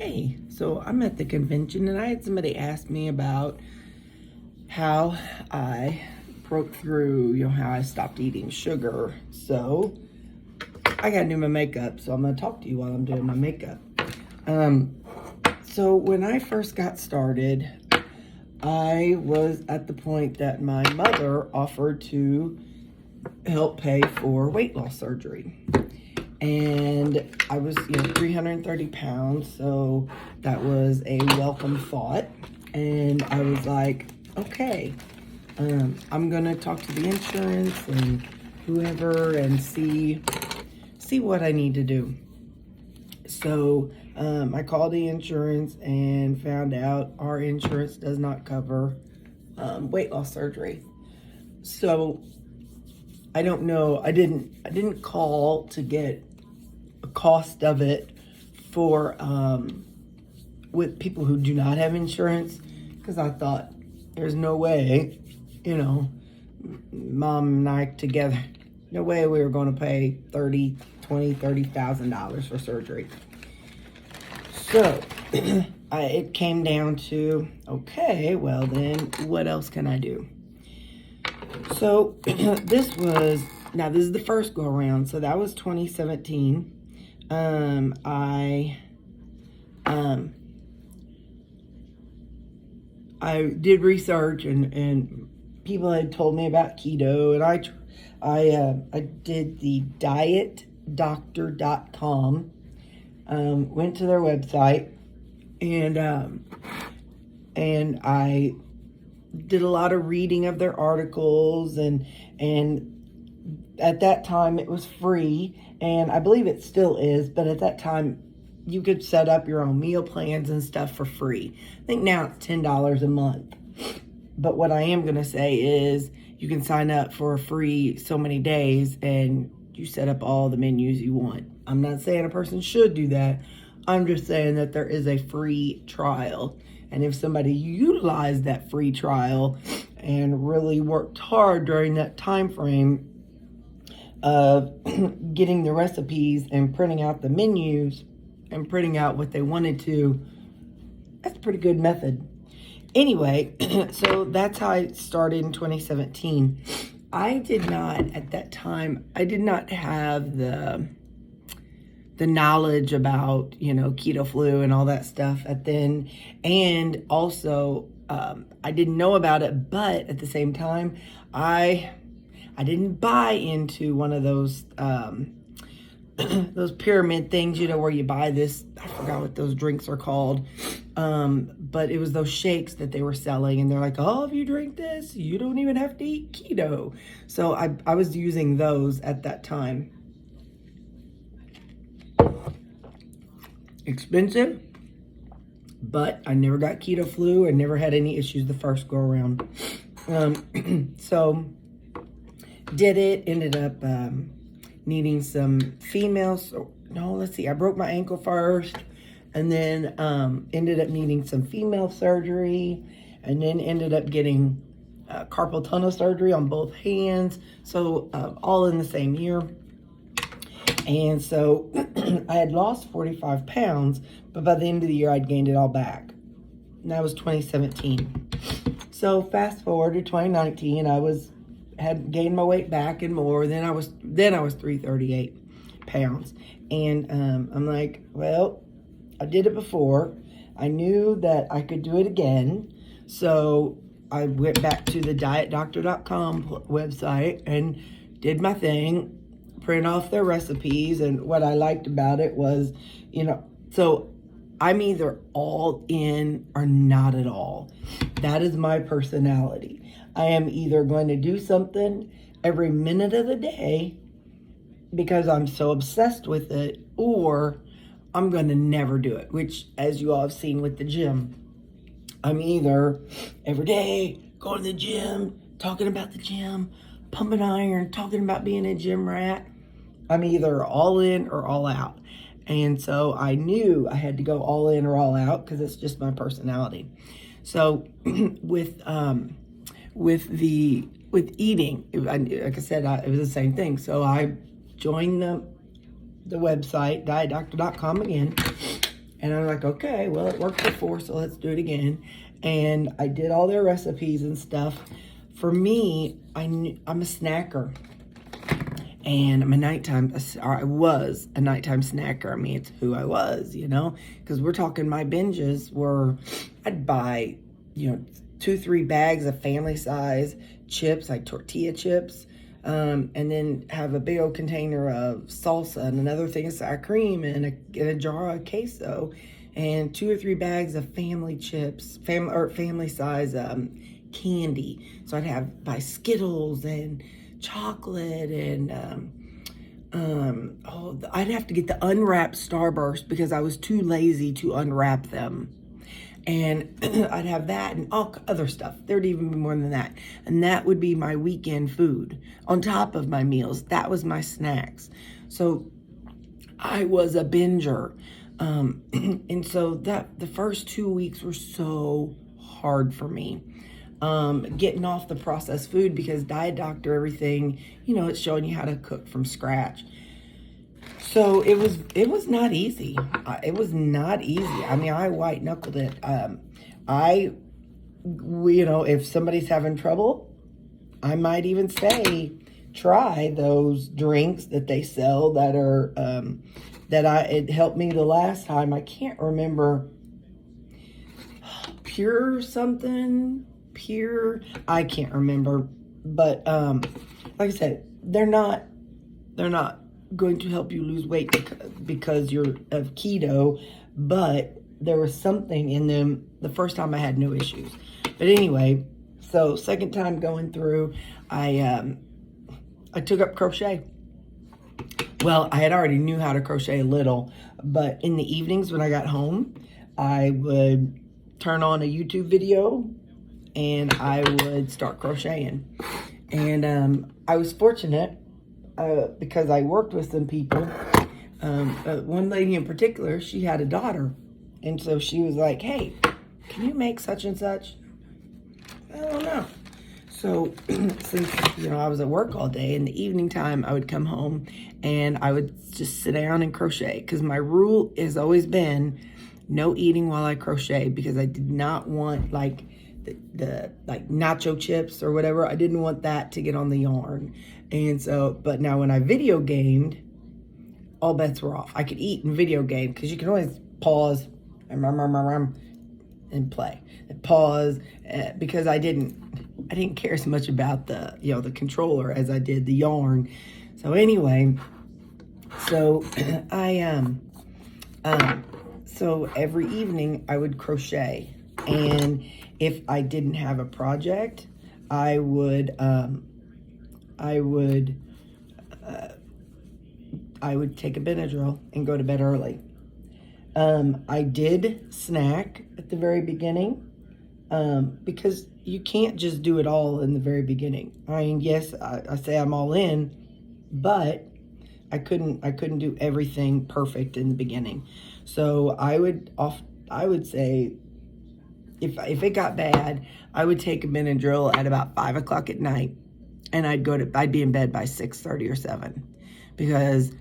Hey, so I'm at the convention and I had somebody ask me about how I broke through, how I stopped eating sugar. So I gotta do my makeup, so I'm gonna talk to you while I'm doing my makeup. So when I first got started, I was at the point that my mother offered to help pay for weight loss surgery. And I was, 330 pounds, so that was a welcome thought. And I was like, okay, I'm gonna talk to the insurance and whoever and see what I need to do. So I called the insurance and found out our insurance does not cover weight loss surgery. So I don't know. I didn't call to get a cost of it for with people who do not have insurance, because I thought there's no way, Mom and I together, no way we were going to pay $30,000 for surgery. So it came down to, okay, well then what else can I do? So this is the first go around. So that was 2017. I did research and people had told me about keto, and I did the dietdoctor.com, went to their website, and I did a lot of reading of their articles, and at that time it was free, and I believe it still is, but at that time you could set up your own meal plans and stuff for free. I think now it's $10 a month. But what I am going to say is you can sign up for a free so many days and you set up all the menus you want. I'm not saying a person should do that. I'm just saying that there is a free trial. And if somebody utilized that free trial and really worked hard during that time frame of getting the recipes and printing out the menus and printing out what they wanted to, that's a pretty good method. Anyway, so that's how I started in 2017. I did not, at that time, I did not have the knowledge about, keto flu and all that stuff at then. And also, I didn't know about it, but at the same time, I didn't buy into one of those those pyramid things, where you buy this, I forgot what those drinks are called, but it was those shakes that they were selling, and they're like, oh, if you drink this, you don't even have to eat keto. So I was using those at that time. Expensive, but I never got keto flu and never had any issues the first go around. So did it, ended up needing some females. I broke my ankle first, and then ended up needing some female surgery, and then ended up getting carpal tunnel surgery on both hands. So all in the same year. And so I had lost 45 pounds, but by the end of the year, I'd gained it all back. And that was 2017. So fast forward to 2019, I had gained my weight back and more. Then I was 338 pounds. And I'm like, well, I did it before. I knew that I could do it again. So I went back to the dietdoctor.com website and did my thing, print off their recipes. And what I liked about it was, so I'm either all in or not at all. That is my personality. I am either going to do something every minute of the day because I'm so obsessed with it, or I'm going to never do it, which, as you all have seen with the gym, I'm either every day going to the gym, talking about the gym, pumping iron, talking about being a gym rat. I'm either all in or all out. And so I knew I had to go all in or all out because it's just my personality. So with eating, like I said, it was the same thing. So I joined the website, dietdoctor.com again, And I'm like, okay, well, it worked before, so let's do it again. And I did all their recipes and stuff. For me, I'm a snacker. And I was a nighttime snacker. I mean, it's who I was, because we're talking my binges were, I'd buy, 2-3 bags of family size chips, like tortilla chips, and then have a big old container of salsa and another thing of sour cream and a jar of queso and 2 or 3 bags of family chips, family size candy. So I'd buy Skittles and chocolate and I'd have to get the unwrapped Starburst because I was too lazy to unwrap them. And I'd have that and all other stuff. There'd even be more than that. And that would be my weekend food on top of my meals. That was my snacks. So I was a binger. And so the first 2 weeks were so hard for me. Getting off the processed food because Diet Doctor, everything, it's showing you how to cook from scratch. So it was not easy. It was not easy. I mean, I white knuckled it. If somebody's having trouble, I might even say, try those drinks that they sell that are, it helped me the last time. I can't remember, Pure something. I can't remember, but like I said, they're not going to help you lose weight because you're of keto, but there was something in them. The first time I had no issues, but anyway, so second time going through, I took up crochet. Well, I had already knew how to crochet a little, but in the evenings when I got home, I would turn on a YouTube video and I would start crocheting. And I was fortunate because I worked with some people. One lady in particular, she had a daughter. And so she was like, hey, can you make such and such? I don't know. So since, I was at work all day, in the evening time, I would come home and I would just sit down and crochet. Because my rule has always been no eating while I crochet, because I did not want the nacho chips or whatever. I didn't want that to get on the yarn. And so, but now when I video gamed, all bets were off. I could eat and video game because you can always pause and play and pause because I didn't care so much about the controller as I did the yarn. So anyway, so so every evening I would crochet, and if I didn't have a project, I would take a Benadryl and go to bed early. I did snack at the very beginning because you can't just do it all in the very beginning. I mean, yes, I say I'm all in, but I couldn't do everything perfect in the beginning. So I would say, if it got bad, I would take a Benadryl at about 5 o'clock at night, and I'd be in bed by 6:30 or 7, because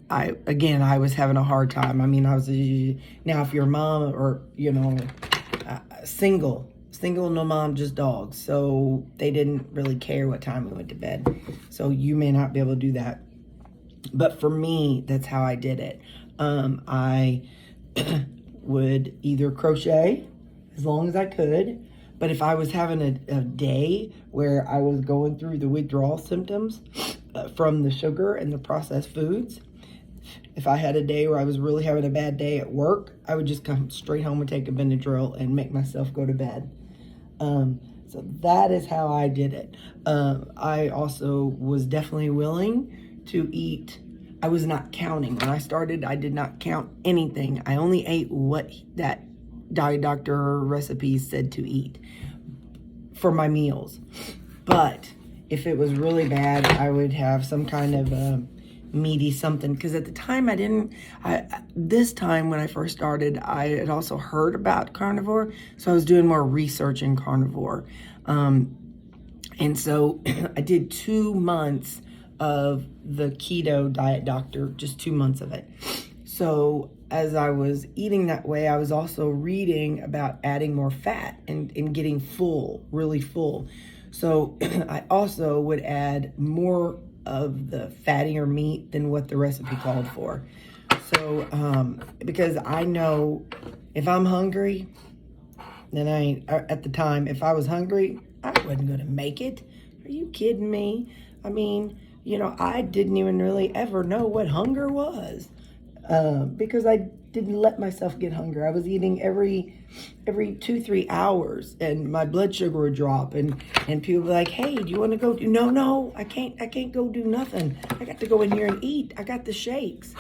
I was having a hard time. I mean, now if you're a mom or single, no mom, just dogs, so they didn't really care what time we went to bed. So you may not be able to do that, but for me, that's how I did it. I would either crochet as long as I could, but if I was having a day where I was going through the withdrawal symptoms from the sugar and the processed foods, if I had a day where I was really having a bad day at work, I would just come straight home and take a Benadryl and make myself go to bed. So that is how I did it. I also was definitely willing to eat. I was not counting. When I started, I did not count anything. I only ate what that Diet Doctor recipe said to eat for my meals. But if it was really bad, I would have some kind of meaty something. Because at the time, this time when I first started, I had also heard about carnivore. So I was doing more research in carnivore. And so I did 2 months of the keto Diet Doctor, just 2 months of it. So as I was eating that way, I was also reading about adding more fat and getting full, really full. So I also would add more of the fattier meat than what the recipe called for. So, because I know if I'm hungry, then at the time, if I was hungry, I wasn't going to make it. Are you kidding me? I mean, I didn't even really ever know what hunger was, because I didn't let myself get hungry. I was eating every 2-3 hours, and my blood sugar would drop, and people were like, "Hey, do you want to go?" No, I can't go do nothing. I got to go in here and eat. I got the shakes,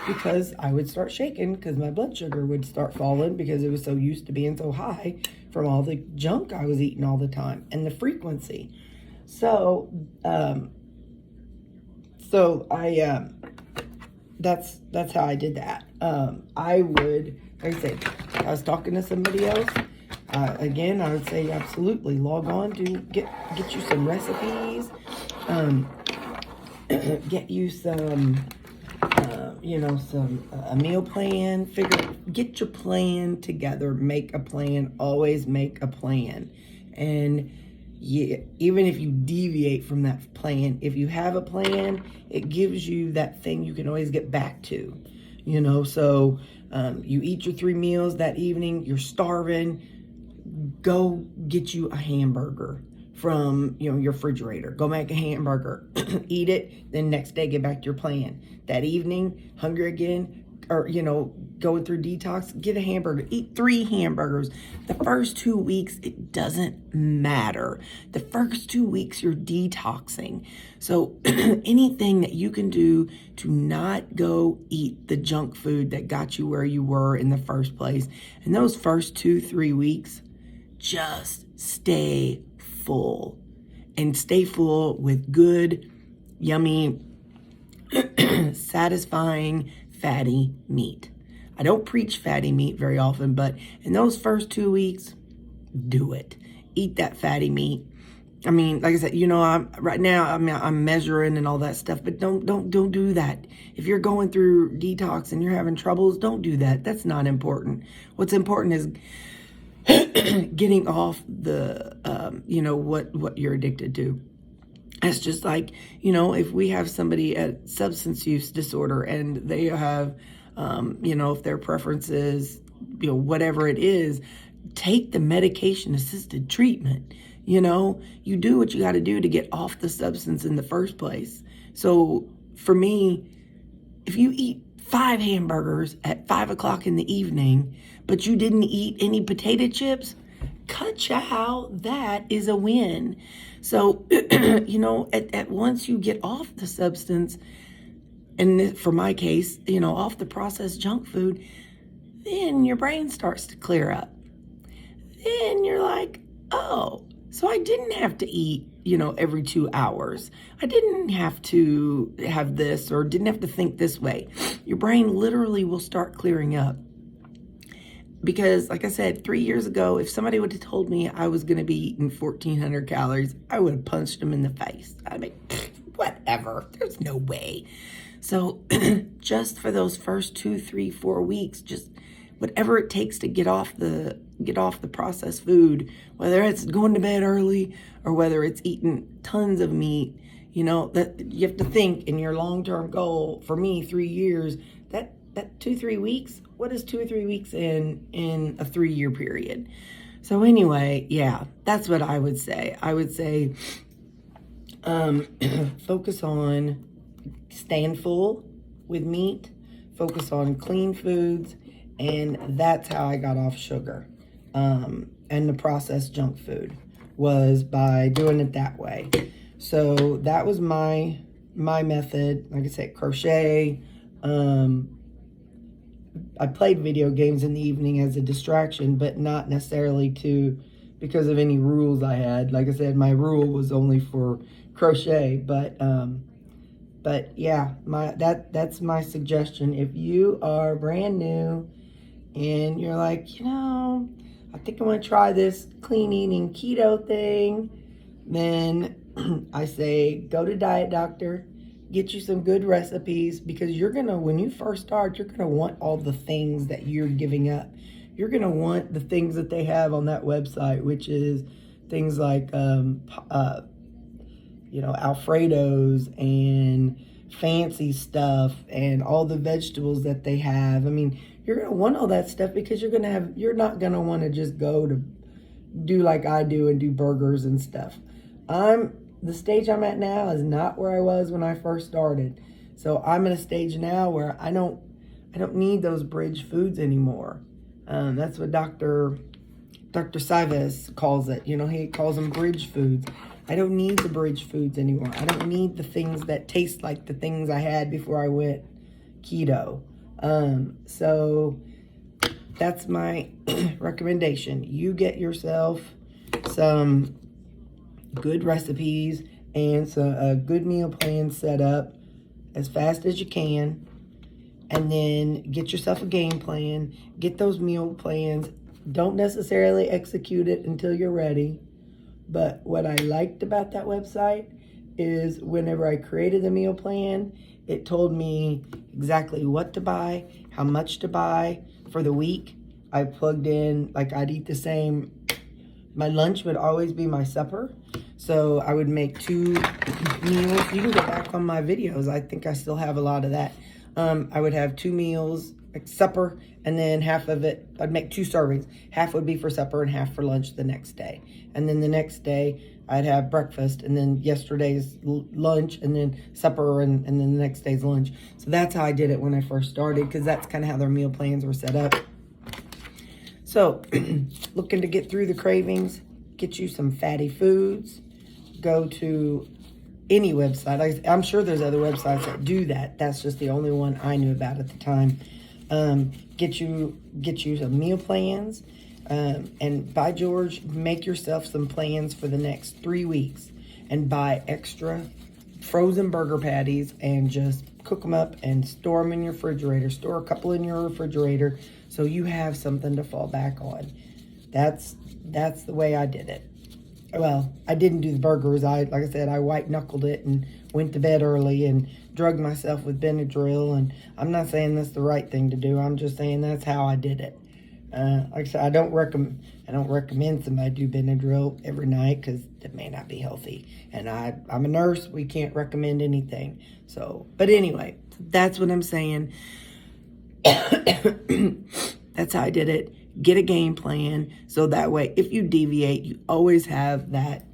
because I would start shaking because my blood sugar would start falling because it was so used to being so high from all the junk I was eating all the time and the frequency. So, that's how I did that. I would, like I said, I was talking to somebody else. Again, I would say absolutely log on to get you some recipes, get you some, a meal plan. Get your plan together. Make a plan. Always make a plan, and even if you deviate from that plan, if you have a plan, it gives you that thing you can always get back to, so you eat your 3 meals that evening, you're starving, go get you a hamburger from your refrigerator. Go make a hamburger, eat it, then next day get back to your plan. That evening, hungry again, or going through detox, get a hamburger, eat 3 hamburgers. The first 2 weeks, it doesn't matter. The first 2 weeks, you're detoxing. So anything that you can do to not go eat the junk food that got you where you were in the first place, in those first 2-3 weeks, just stay full, and stay full with good, yummy, satisfying, fatty meat. I don't preach fatty meat very often, but in those first 2 weeks, do it. Eat that fatty meat. I mean, like I said, I'm measuring and all that stuff, but don't do that. If you're going through detox and you're having troubles, don't do that. That's not important. What's important is getting off the, what you're addicted to. It's just like, if we have somebody at substance use disorder and they have, if their preference is, whatever it is, take the medication-assisted treatment. You do what you got to do to get off the substance in the first place. So for me, if you eat 5 hamburgers at 5 o'clock in the evening, but you didn't eat any potato chips, ka-chow, that is a win. So, at once you get off the substance, and for my case, off the processed junk food, then your brain starts to clear up. Then you're like, oh, so I didn't have to eat, every 2 hours. I didn't have to have this or didn't have to think this way. Your brain literally will start clearing up. Because, like I said, 3 years ago, if somebody would have told me I was going to be eating 1,400 calories, I would have punched them in the face. I mean, whatever. There's no way. So just for those first 2, 3, 4 weeks, just whatever it takes to get off the processed food, whether it's going to bed early or whether it's eating tons of meat, that you have to think in your long-term goal. For me, 3 years, that 2-3 weeks, what is 2 or 3 weeks in a 3-year period? So anyway, yeah, that's what I would say. I would say focus on staying full with meat, focus on clean foods, and that's how I got off sugar and the processed junk food, was by doing it that way. So that was my method. Like I said, crochet. I played video games in the evening as a distraction, but not necessarily because of any rules I had. Like I said, my rule was only for crochet, but yeah, that's my suggestion. If you are brand new and you're like, I think I want to try this clean eating keto thing, then I say go to Diet Doctor, get you some good recipes, because you're gonna, when you first start, you're gonna want all the things that you're giving up. You're gonna want the things that they have on that website, which is things like Alfredos and fancy stuff and all the vegetables that they have. I mean, you're gonna want all that stuff, because you're not gonna want to just go to do like I do and do burgers and stuff. The stage I'm at now is not where I was when I first started. So I'm at a stage now where I don't need those bridge foods anymore. That's what Dr. Sives calls it. He calls them bridge foods. I don't need the bridge foods anymore. I don't need the things that taste like the things I had before I went keto. So that's my recommendation. You get yourself some good recipes and a good meal plan set up as fast as you can, and then get yourself a game plan. Get those meal plans. Don't necessarily execute it until you're ready. But what I liked about that website is whenever I created the meal plan, it told me exactly what to buy, how much to buy for the week. I plugged in, like, I'd eat the same. My lunch would always be my supper. So I would make 2 meals. You can go back on my videos. I think I still have a lot of that. I would have 2 meals, like supper, and then half of it, I'd make 2 servings. Half would be for supper and half for lunch the next day. And then the next day, I'd have breakfast, and then yesterday's lunch, and then supper, and then the next day's lunch. So that's how I did it when I first started, because that's kind of how their meal plans were set up. So, looking to get through the cravings, get you some fatty foods. Go to any website. I'm sure there's other websites that do that. That's just the only one I knew about at the time. Get you some meal plans. And by George, make yourself some plans for the next 3 weeks, and buy extra frozen burger patties and just cook them up and store them in your refrigerator. Store a couple in your refrigerator so you have something to fall back on. That's the way I did it. Well, I didn't do the burgers. Like I said, I white knuckled it and went to bed early and drugged myself with Benadryl. And I'm not saying that's the right thing to do. I'm just saying that's how I did it. Like I said, I don't recommend somebody do Benadryl every night, because it may not be healthy. And I'm a nurse. We can't recommend anything. So, but anyway, that's what I'm saying. That's how I did it. Get a game plan, so that way, if you deviate, you always have that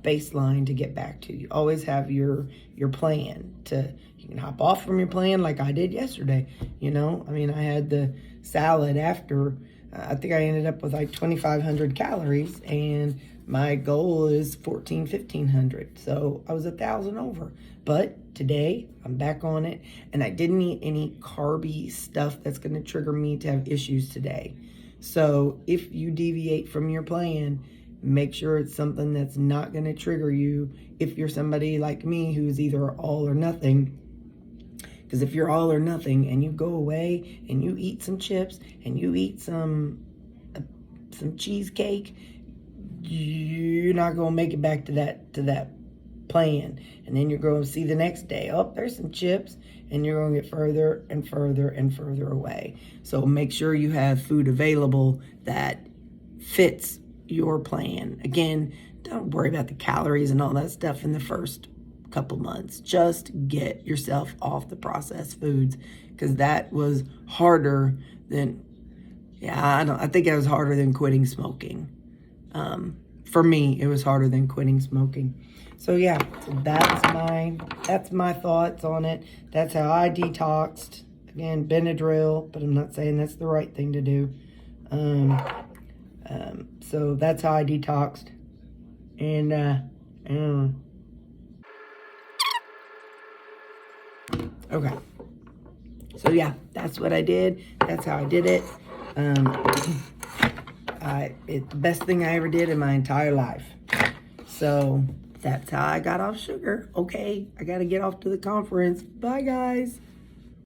baseline to get back to. You always have your plan. You can hop off from your plan, like I did yesterday. I mean, I had the salad after. I think I ended up with like 2,500 calories, and my goal is 1,500. So I was 1,000 over. But today I'm back on it, and I didn't eat any carby stuff that's going to trigger me to have issues today. So if you deviate from your plan, make sure it's something that's not going to trigger you. If you're somebody like me who's either all or nothing, because if you're all or nothing and you go away and you eat some chips and you eat some cheesecake, you're not going to make it back to that plan. And then you're going to see the next day, oh, there's some chips, and you're going to get further and further and further away. So make sure you have food available that fits your plan. Again, don't worry about the calories and all that stuff in the first couple months. Just get yourself off the processed foods, because that was harder than, I think it was harder than quitting smoking. For me, it was harder than quitting smoking. So yeah, that's my thoughts on it. That's how I detoxed. Again, Benadryl, but I'm not saying that's the right thing to do. So that's how I detoxed. And okay. So yeah, that's what I did. That's how I did it. It's the best thing I ever did in my entire life. So that's how I got off sugar. Okay, I got to get off to the conference. Bye, guys.